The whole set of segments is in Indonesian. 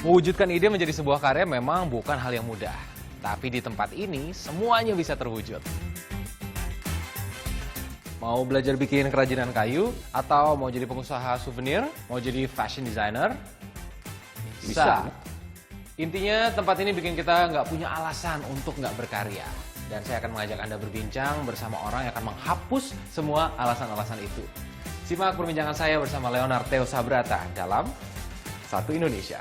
Mewujudkan ide menjadi sebuah karya memang bukan hal yang mudah. Tapi di tempat ini, semuanya bisa terwujud. Mau belajar bikin kerajinan kayu, atau mau jadi pengusaha souvenir, mau jadi fashion designer? Bisa. Intinya tempat ini bikin kita nggak punya alasan untuk nggak berkarya. Dan saya akan mengajak Anda berbincang bersama orang yang akan menghapus semua alasan-alasan itu. Simak perbincangan saya bersama Leonard Theo Sabrata dalam Satu Indonesia.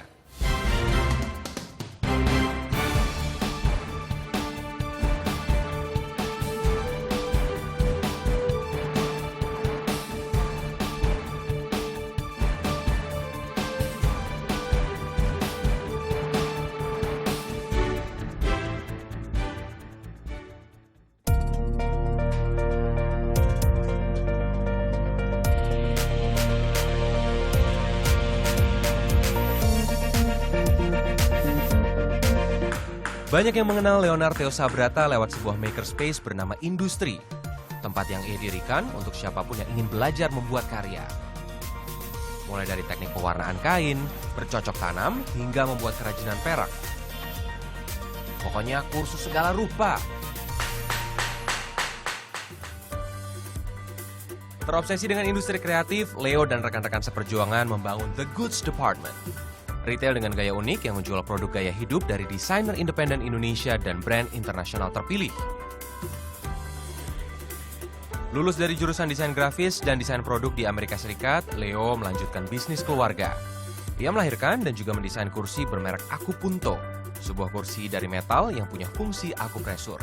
Banyak yang mengenal Leonard Theo Sabrata lewat sebuah makerspace bernama Industri. Tempat yang ia dirikan untuk siapapun yang ingin belajar membuat karya. Mulai dari teknik pewarnaan kain, bercocok tanam, hingga membuat kerajinan perak. Pokoknya kursus segala rupa. Terobsesi dengan industri kreatif, Leo dan rekan-rekan seperjuangan membangun The Goods Department. Retail dengan gaya unik yang menjual produk gaya hidup dari desainer independen Indonesia dan brand internasional terpilih. Lulus dari jurusan desain grafis dan desain produk di Amerika Serikat, Leo melanjutkan bisnis keluarga. Ia melahirkan dan juga mendesain kursi bermerek Akupunto, sebuah kursi dari metal yang punya fungsi akupresur.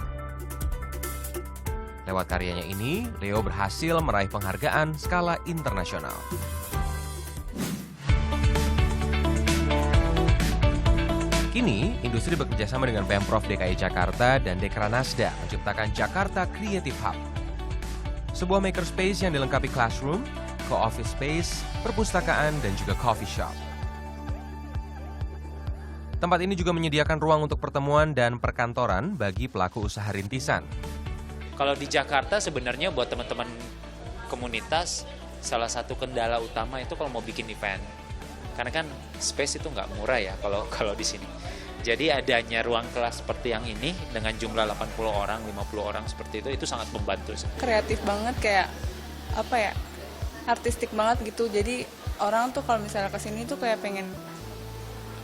Lewat karyanya ini, Leo berhasil meraih penghargaan skala internasional. Kini, industri bekerjasama dengan Pemprov DKI Jakarta dan Dekranasda menciptakan Jakarta Creative Hub. Sebuah makerspace yang dilengkapi classroom, co-office space, perpustakaan, dan juga coffee shop. Tempat ini juga menyediakan ruang untuk pertemuan dan perkantoran bagi pelaku usaha rintisan. Kalau di Jakarta sebenarnya buat teman-teman komunitas, salah satu kendala utama itu kalau mau bikin event. Karena kan space itu nggak murah ya kalau di sini. Jadi adanya ruang kelas seperti yang ini dengan jumlah 80 orang, 50 orang seperti itu sangat membantu. Kreatif banget, kayak apa ya, artistik banget gitu. Jadi orang tuh kalau misalnya kesini tuh kayak pengen,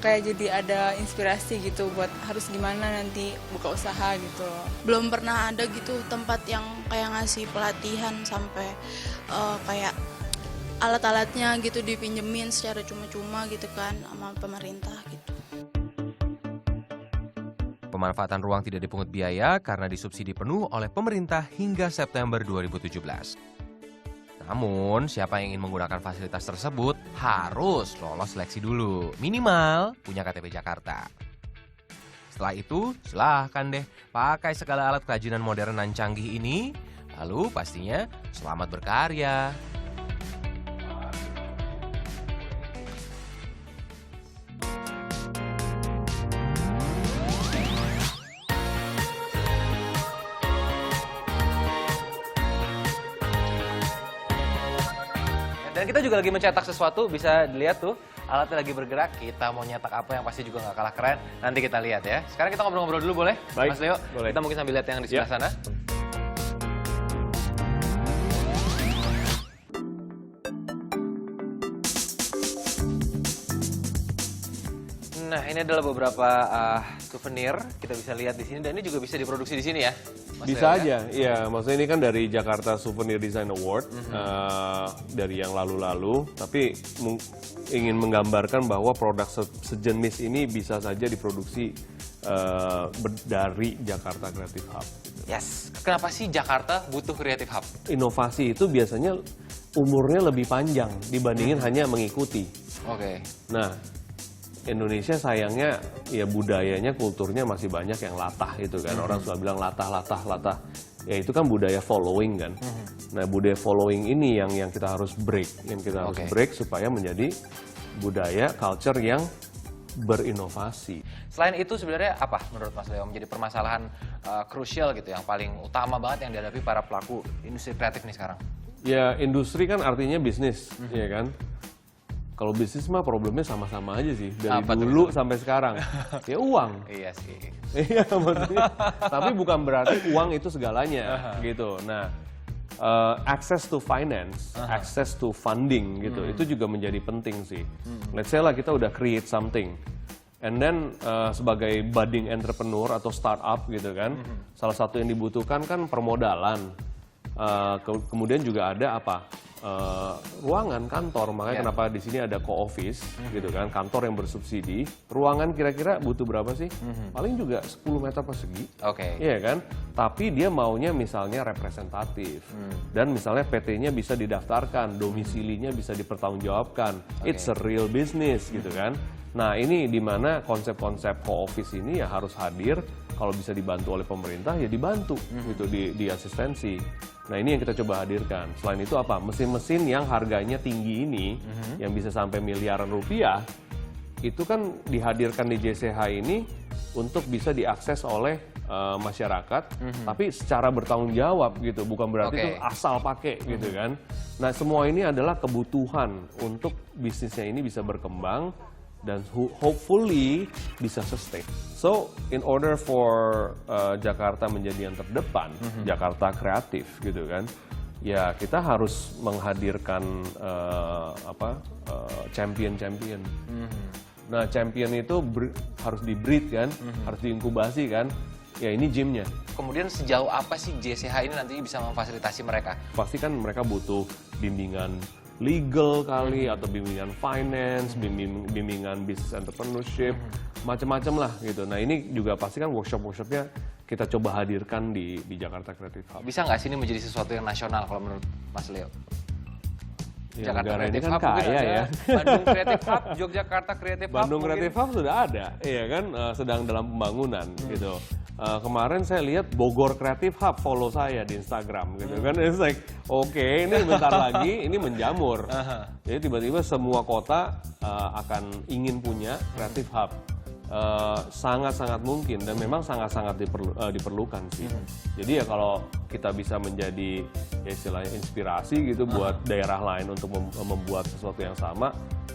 kayak jadi ada inspirasi gitu buat harus gimana nanti buka usaha gitu. Belum pernah ada gitu tempat yang kayak ngasih pelatihan sampai kayak alat-alatnya gitu dipinjemin secara cuma-cuma gitu kan sama pemerintah gitu. Pemanfaatan ruang tidak dipungut biaya karena disubsidi penuh oleh pemerintah hingga September 2017. Namun, siapa yang ingin menggunakan fasilitas tersebut harus lolos seleksi dulu. Minimal punya KTP Jakarta. Setelah itu, silahkan deh pakai segala alat kerajinan modern dan canggih ini. Lalu pastinya selamat berkarya. Dan kita juga lagi mencetak sesuatu, bisa dilihat tuh alatnya lagi bergerak. Kita mau nyetak apa yang pasti juga nggak kalah keren. Nanti kita lihat ya. Sekarang kita ngobrol-ngobrol dulu boleh? Baik, Mas Leo, boleh. kita mungkin sambil lihat yang di sebelah sana. Nah, ini adalah beberapa souvenir kita bisa lihat di sini, dan ini juga bisa diproduksi di sini ya? Mas Bisa Leo, aja, iya. Maksudnya ini kan dari Jakarta Souvenir Design Award, dari yang lalu-lalu, tapi ingin menggambarkan bahwa produk sejenis ini bisa saja diproduksi dari Jakarta Creative Hub. Gitu. Yes, kenapa sih Jakarta butuh Creative Hub? Inovasi itu biasanya umurnya lebih panjang dibandingin hanya mengikuti. Oke. Nah, Indonesia sayangnya ya budayanya, kulturnya masih banyak yang latah gitu kan. Orang suka bilang latah. Ya itu kan budaya following kan. Nah, budaya following ini yang kita harus break, harus break supaya menjadi budaya culture yang berinovasi. Selain itu sebenarnya apa menurut Mas Leo menjadi permasalahan krusial gitu yang paling utama banget yang dihadapi para pelaku industri kreatif nih sekarang? Ya industri kan artinya bisnis, ya kan. Kalau bisnis mah problemnya sama-sama aja sih dari Apa tuh? dulu sampai sekarang. Ya uang. Iya sih. Iya maksudnya. Tapi bukan berarti uang itu segalanya gitu. Nah, access to finance, access to funding gitu, itu juga menjadi penting sih. Let's say lah kita udah create something, and then sebagai budding entrepreneur atau startup gitu kan, salah satu yang dibutuhkan kan permodalan. Kemudian juga ada apa? Ruangan kantor, makanya kenapa di sini ada co-office gitu kan, kantor yang bersubsidi. Ruangan kira-kira butuh berapa sih? Paling juga 10 meter persegi. Oke. Iya kan? Tapi dia maunya misalnya representatif. Dan misalnya PT-nya bisa didaftarkan, domisilinya bisa dipertanggungjawabkan. It's a real business gitu kan. Nah, ini di mana konsep-konsep co-office ini ya harus hadir. Kalau bisa dibantu oleh pemerintah ya dibantu gitu di asistensi. Nah, ini yang kita coba hadirkan. Selain itu apa? Mesin-mesin yang harganya tinggi ini yang bisa sampai miliaran rupiah itu kan dihadirkan di JCH ini untuk bisa diakses oleh masyarakat, tapi secara bertanggung jawab gitu, bukan berarti itu asal pakai gitu kan. Nah, semua ini adalah kebutuhan untuk bisnisnya ini bisa berkembang dan hopefully bisa sustain. So, in order for Jakarta menjadi yang terdepan, Jakarta kreatif gitu kan, ya kita harus menghadirkan champion-champion. Nah, champion itu harus di-breed kan, harus diinkubasi kan. Ya ini gymnya. Kemudian sejauh apa sih JCH ini nantinya bisa memfasilitasi mereka? Pasti kan mereka butuh bimbingan legal kali, atau bimbingan finance, bimbingan business entrepreneurship, macam-macam lah gitu. Nah ini juga pasti kan workshop-workshopnya kita coba hadirkan di Jakarta Creative Hub. Bisa nggak sih ini menjadi sesuatu yang nasional kalau menurut Mas Leo? Ya, Jakarta negara ini Creative kan Hub mungkin kaya ada. ya. Bandung Creative Hub, Yogyakarta Creative Hub. Bandung mungkin. Creative Hub sudah ada, iya kan, sedang dalam pembangunan gitu. Kemarin saya lihat Bogor Creative Hub follow saya di Instagram gitu kan. It's like, oke, ini bentar lagi ini menjamur. Jadi tiba-tiba semua kota akan ingin punya Creative Hub. Sangat-sangat mungkin dan memang sangat-sangat diperlukan sih. Jadi ya kalau kita bisa menjadi ya istilahnya inspirasi gitu buat daerah lain untuk membuat sesuatu yang sama,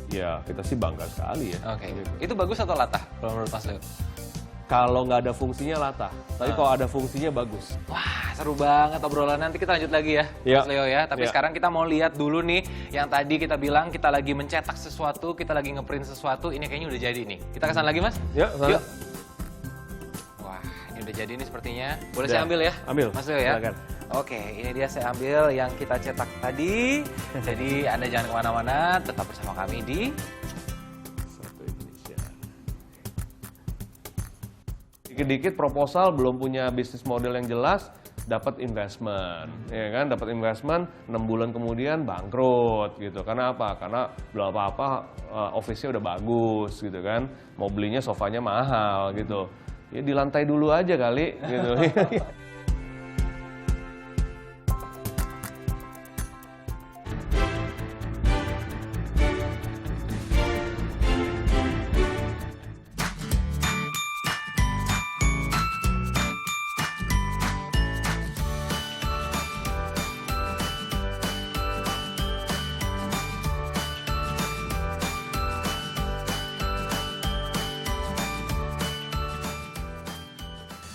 ya kita sih bangga sekali ya. Oke. Gitu. Itu bagus atau latah kalau menurut Mas Leo? Kalau nggak ada fungsinya latah, tapi kalau ada fungsinya bagus. Wah, seru banget obrolan. Nanti kita lanjut lagi ya, Ya. Mas Leo ya. Tapi Ya. sekarang kita mau lihat dulu nih, yang tadi kita bilang kita lagi mencetak sesuatu, kita lagi ngeprint sesuatu, ini kayaknya udah jadi nih. Kita kesana lagi, Mas? Ya, sana. Yuk. Wah, ini udah jadi nih sepertinya. Boleh Udah. saya ambil ya? Ambil, Mas Leo ya? silakan. Oke, ini dia saya ambil yang kita cetak tadi. Jadi Anda jangan kemana-mana, tetap bersama kami di Satu Indonesia. Dikit-dikit proposal belum punya bisnis model yang jelas, dapat investment, ya kan? Dapat investment 6 bulan kemudian bangkrut gitu. Karena apa? Karena belum apa-apa, office-nya udah bagus gitu kan. Mau belinya sofanya mahal gitu. Ya di lantai dulu aja kali gitu.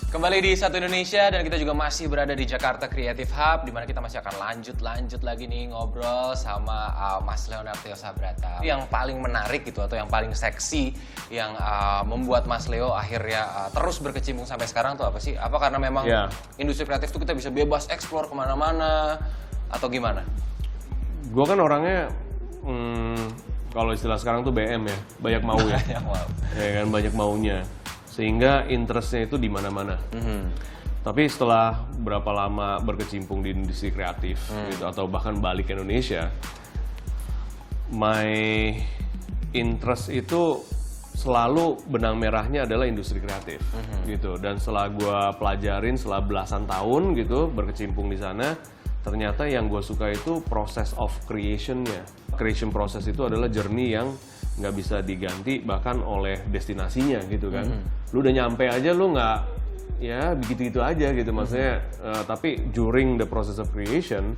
Kembali di Satu Indonesia dan kita juga masih berada di Jakarta Creative Hub, di mana kita masih akan lanjut lagi nih ngobrol sama Mas Leonard Theo Sabrata. Yang paling menarik gitu atau yang paling seksi yang membuat Mas Leo akhirnya terus berkecimpung sampai sekarang tuh apa sih? Apa karena memang industri kreatif tuh kita bisa bebas eksplor kemana-mana atau gimana? Gue kan orangnya kalau istilah sekarang tuh BM ya, banyak mau ya. Ya kan, banyak maunya. Sehingga interestnya itu di mana-mana. Tapi setelah berapa lama berkecimpung di industri kreatif gitu, atau bahkan balik ke Indonesia, my interest itu selalu benang merahnya adalah industri kreatif gitu. Dan setelah gue pelajarin setelah belasan tahun gitu berkecimpung di sana, ternyata yang gue suka itu proses of creation-nya. Creation process itu adalah journey yang nggak bisa diganti bahkan oleh destinasinya gitu kan. Lu udah nyampe aja lu nggak ya begitu-gitu aja gitu maksudnya. Tapi during the process of creation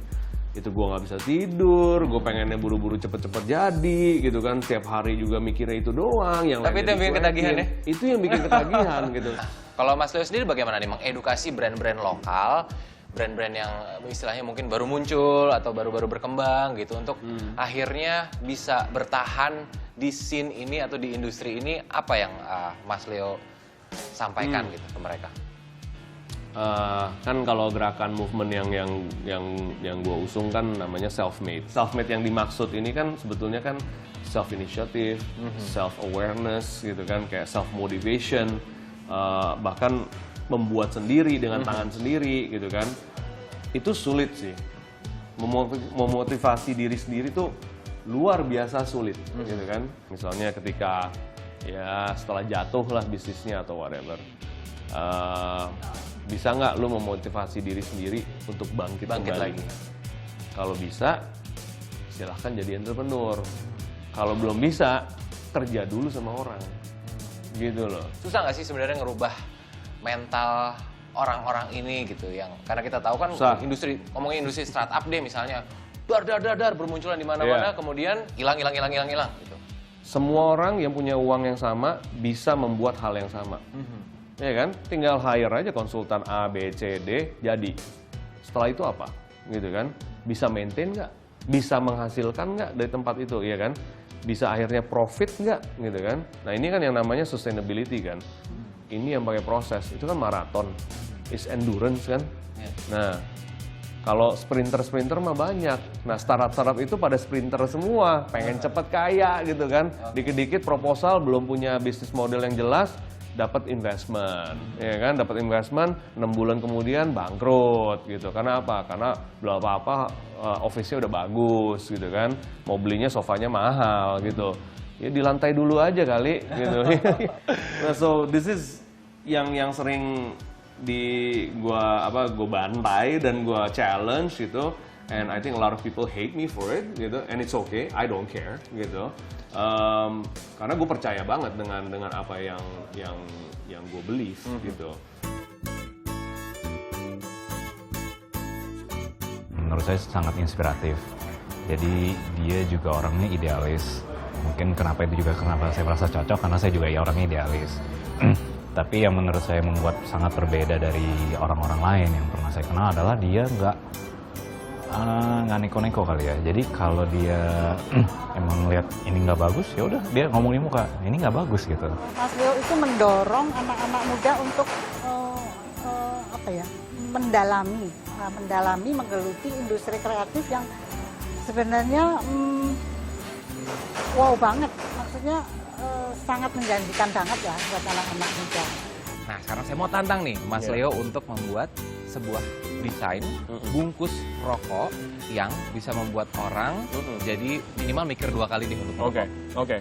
itu gue nggak bisa tidur, gue pengennya buru-buru cepet-cepet jadi gitu kan, tiap hari juga mikirnya itu doang. Yang Tapi itu yang bikin ketagihan ya? Itu yang bikin ketagihan gitu. Kalau Mas Leo sendiri bagaimana nih mengedukasi brand-brand lokal, brand-brand yang istilahnya mungkin baru muncul atau baru-baru berkembang gitu untuk akhirnya bisa bertahan di scene ini atau di industri ini, apa yang Mas Leo sampaikan gitu ke mereka? Kan kalau gerakan movement yang gue usung kan namanya self-made. Self-made yang dimaksud ini kan sebetulnya kan self-initiative, self-awareness gitu kan, kayak self-motivation, bahkan membuat sendiri dengan tangan sendiri gitu kan. Itu sulit sih. Memotivasi diri sendiri tuh luar biasa sulit gitu kan. Misalnya ketika ya setelah jatuh lah bisnisnya atau whatever. Bisa nggak lu memotivasi diri sendiri untuk bangkit kembali? lagi. Kalau bisa, silahkan jadi entrepreneur. Kalau belum bisa, kerja dulu sama orang. Gitu loh. Susah nggak sih sebenarnya ngerubah mental orang-orang ini gitu, yang karena kita tahu kan Susah. ngomongin industri startup deh misalnya, dar bermunculan di mana-mana, kemudian hilang gitu. Semua orang yang punya uang yang sama bisa membuat hal yang sama. Ya kan? Tinggal hire aja konsultan A, B, C, D, jadi. Setelah itu apa? Gitu kan? Bisa maintain nggak? Bisa menghasilkan nggak dari tempat itu, ya kan? Bisa akhirnya profit nggak? Gitu kan? Nah ini kan yang namanya sustainability kan? Ini yang pakai proses, itu kan maraton. Is endurance kan? Nah, kalau sprinter mah banyak. Nah, startup itu pada sprinter semua, pengen cepet kaya gitu kan. Dikit-dikit proposal, belum punya bisnis model yang jelas, dapat investment, ya kan? Dapat investment, 6 bulan kemudian bangkrut gitu. Karena apa? Karena belum apa-apa, office-nya udah bagus gitu kan. Mau belinya sofanya mahal gitu. Ya di lantai dulu aja kali gitu. Nah, so this is yang sering gua bantai dan gua challenge gitu. And I think a lot of people hate me for it gitu. And it's okay, I don't care gitu. Karena gue percaya banget dengan apa yang gue believe gitu. Menurut saya sangat inspiratif. Jadi dia juga orangnya idealis. Mungkin kenapa saya merasa cocok, karena saya juga orangnya idealis. Tapi yang menurut saya membuat sangat berbeda dari orang-orang lain yang pernah saya kenal adalah dia nggak neko-neko kali ya. Jadi kalau dia emang lihat ini nggak bagus, ya udah dia ngomong di muka, ini nggak bagus gitu. Mas Leo itu mendorong anak-anak muda untuk mendalami, menggeluti industri kreatif yang sebenarnya wow banget. Maksudnya sangat menjanjikan banget ya buat anak-anak muda. Nah, sekarang saya mau tantang nih Mas Leo untuk membuat sebuah desain bungkus rokok yang bisa membuat orang jadi minimal mikir 2 kali nih untuk merokok. Oke.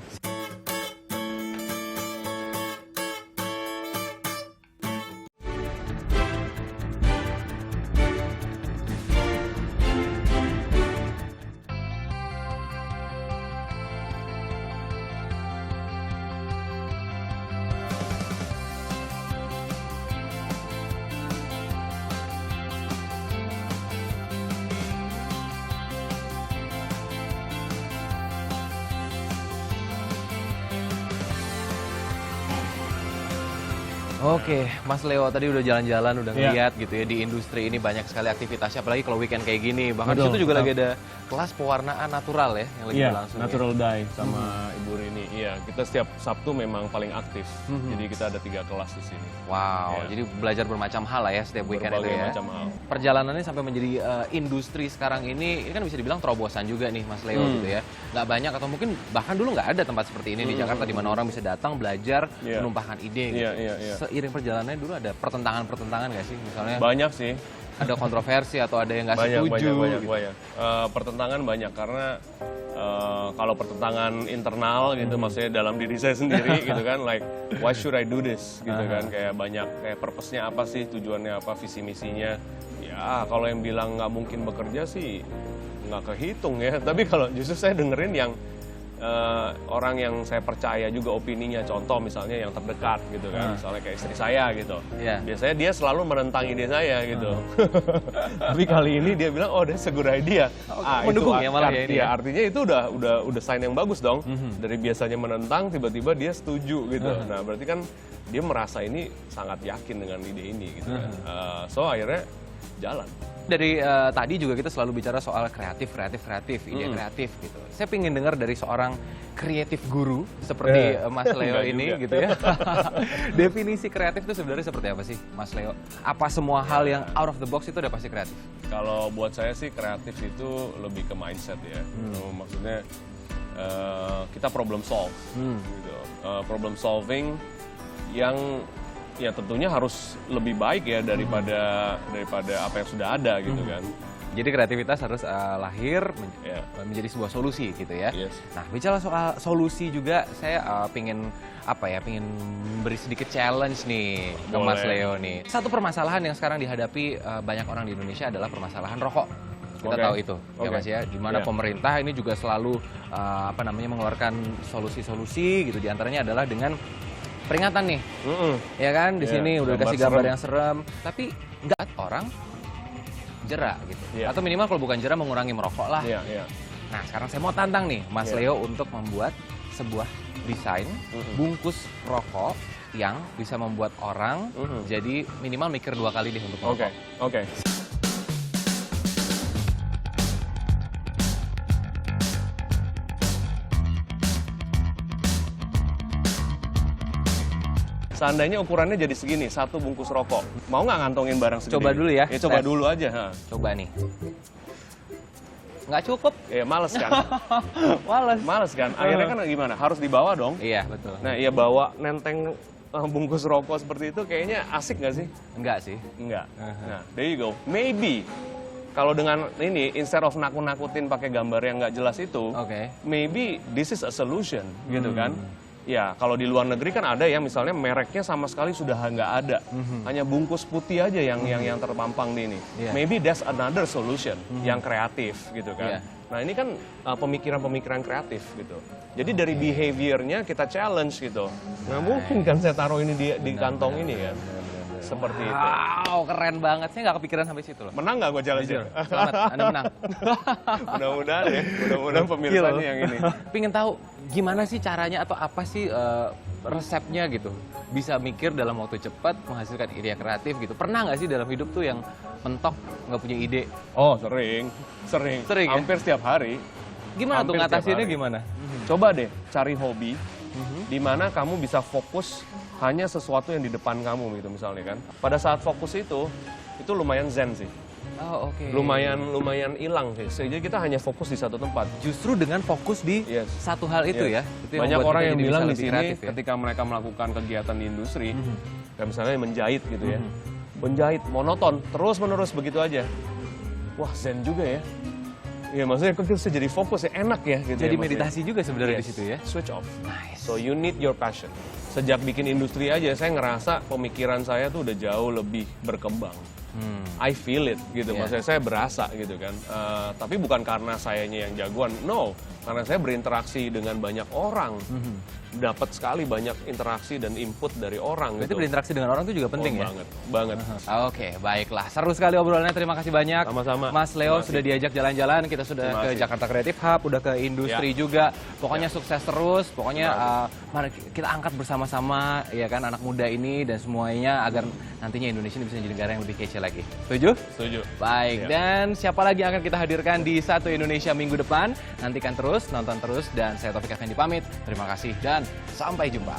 Oke, Mas Leo tadi udah jalan-jalan, udah ngeliat gitu ya di industri ini banyak sekali aktivitasnya, apalagi kalau weekend kayak gini. Bahkan di situ juga lagi ada kelas pewarnaan natural ya yang lagi berlangsung. Natural dye sama Ibu Rini. Iya, kita setiap Sabtu memang paling aktif. Jadi kita ada 3 kelas di sini. Wow, jadi belajar bermacam hal lah ya setiap weekend itu Berbagai ya. macam hal. Perjalanannya sampai menjadi industri sekarang ini kan bisa dibilang terobosan juga nih Mas Leo gitu ya. Nggak banyak atau mungkin bahkan dulu nggak ada tempat seperti ini di Jakarta di mana orang bisa datang belajar, menumpahkan ide gitu. Seiring perjalanannya dulu ada pertentangan nggak sih? Misalnya Banyak sih. ada kontroversi atau ada yang nggak setuju. Banyak. Pertentangan banyak karena kalau pertentangan internal gitu, maksudnya dalam diri saya sendiri gitu kan, like why should I do this gitu kan, kayak banyak kayak purpose-nya apa sih, tujuannya apa, visi misinya. Ya kalau yang bilang nggak mungkin bekerja sih nggak kehitung ya. Tapi kalau justru saya dengerin yang orang yang saya percaya juga opininya, contoh misalnya yang terdekat gitu kan, misalnya kayak istri saya gitu. Iya. Biasanya dia selalu menentang ide saya gitu. Tapi kali ini dia bilang, oh that's a good idea. mendukung ya malah ya ini ya? Artinya itu udah sign yang bagus dong. Dari biasanya menentang, tiba-tiba dia setuju gitu. Nah berarti kan dia merasa ini sangat yakin dengan ide ini gitu kan. So akhirnya jalan. Dari tadi juga kita selalu bicara soal kreatif, ide kreatif gitu. Saya pengen dengar dari seorang kreatif guru seperti Mas Leo Enggak ini juga. gitu ya. Definisi kreatif itu sebenarnya seperti apa sih, Mas Leo? Apa semua hal yang out of the box itu udah pasti kreatif? Kalau buat saya sih kreatif itu lebih ke mindset ya. Maksudnya kita problem solve gitu. Problem solving yang ya tentunya harus lebih baik ya daripada apa yang sudah ada gitu kan. Jadi kreativitas harus lahir Ya. menjadi sebuah solusi gitu ya. Yes. Nah, bicara soal solusi juga, saya pengen beri sedikit challenge nih ke Mas Boleh. Leo nih. Satu permasalahan yang sekarang dihadapi banyak orang di Indonesia adalah permasalahan rokok. Kita Oke. tahu itu, ya Oke. Mas ya. Di mana Iya. pemerintah ini juga selalu mengeluarkan solusi-solusi gitu. Di antaranya adalah dengan peringatan nih, ya kan? Di Iya, sini udah gambar dikasih gambar serem. yang serem, tapi nggak orang jerak gitu. Iya. Atau minimal kalau bukan jerak mengurangi merokok lah. Iya, iya. Nah, sekarang saya mau tantang nih Mas Iya. Leo untuk membuat sebuah desain bungkus rokok yang bisa membuat orang jadi minimal mikir 2 kali deh untuk Oke, merokok. oke. Seandainya ukurannya jadi segini, 1 bungkus rokok. Mau nggak ngantongin barang segede Coba ini? dulu ya, Coba tes. dulu aja. Ha. Coba nih. Nggak cukup. Ya males kan? Males. Males kan? Akhirnya kan gimana? Harus dibawa dong. Iya, betul. Nah, iya bawa nenteng bungkus rokok seperti itu kayaknya asik nggak sih? Enggak sih. Enggak. Nah, there you go. Maybe kalau dengan ini instead of nakut-nakutin pakai gambar yang nggak jelas itu, Oke. maybe this is a solution gitu kan? Ya, kalau di luar negeri kan ada yang misalnya mereknya sama sekali sudah nggak ada, hanya bungkus putih aja yang terpampang di ini. Iya. Maybe that's another solution yang kreatif gitu kan. Iya. Nah ini kan pemikiran-pemikiran kreatif gitu. Jadi dari behaviornya kita challenge gitu. Nggak mungkin kan saya taruh ini di kantong ini kan. Seperti itu. Wow, keren banget. Saya nggak kepikiran sampai situ loh. Menang nggak gue challenge Jujur, selamat, Anda menang. Mudah-mudahan ya. Mudah-mudahan pemirsanya yang ini. Pengen tahu gimana sih caranya atau apa sih resepnya gitu. Bisa mikir dalam waktu cepat, menghasilkan ide yang kreatif gitu. Pernah nggak sih dalam hidup tuh yang mentok, nggak punya ide? Oh sering. Sering ya? Hampir setiap hari. Gimana tuh Hampir setiap ngatasinnya hari. gimana? Coba deh cari hobi di mana kamu bisa fokus hanya sesuatu yang di depan kamu gitu misalnya kan. Pada saat fokus itu lumayan zen sih. Oh, oke. Lumayan hilang sih. Jadi kita hanya fokus di satu tempat. Justru dengan fokus di Yes. satu hal itu Yes. ya. Itu Banyak membuat orang kita yang jadi bilang bisa di lebih sini kreatif ya. ketika mereka melakukan kegiatan di industri, kayak misalnya menjahit gitu ya. Menjahit monoton, terus-menerus begitu aja. Wah, zen juga ya. Ya maksudnya kok bisa jadi fokus ya, enak ya gitu. Jadi ya, maksudnya. meditasi juga sebenarnya di Yes. situ ya. Switch off. Nice. So you need your passion. Sejak bikin industri aja saya ngerasa pemikiran saya tuh udah jauh lebih berkembang. I feel it gitu, Yeah. maksudnya saya berasa gitu kan. Tapi bukan karena sayanya yang jagoan, no. Karena saya berinteraksi dengan banyak orang, dapat sekali banyak interaksi dan input dari orang. Berarti gitu. berinteraksi dengan orang itu juga penting ya? Banget. Oke, baiklah. Seru sekali obrolannya. Terima kasih banyak. Sama-sama. Mas Leo Terima kasih. sudah diajak jalan-jalan. Kita sudah Terima ke kasih. Jakarta Creative Hub, udah ke industri Ya. juga. Pokoknya sukses terus. Pokoknya Terima mari kita angkat bersama-sama ya kan anak muda ini dan semuanya agar nantinya Indonesia ini bisa jadi negara yang lebih kece lagi. Setuju? Setuju. Baik, Siap. dan siapa lagi yang akan kita hadirkan di Satu Indonesia minggu depan? Nantikan terus, nonton terus, dan saya Taufik Effendi pamit. Terima kasih dan sampai jumpa.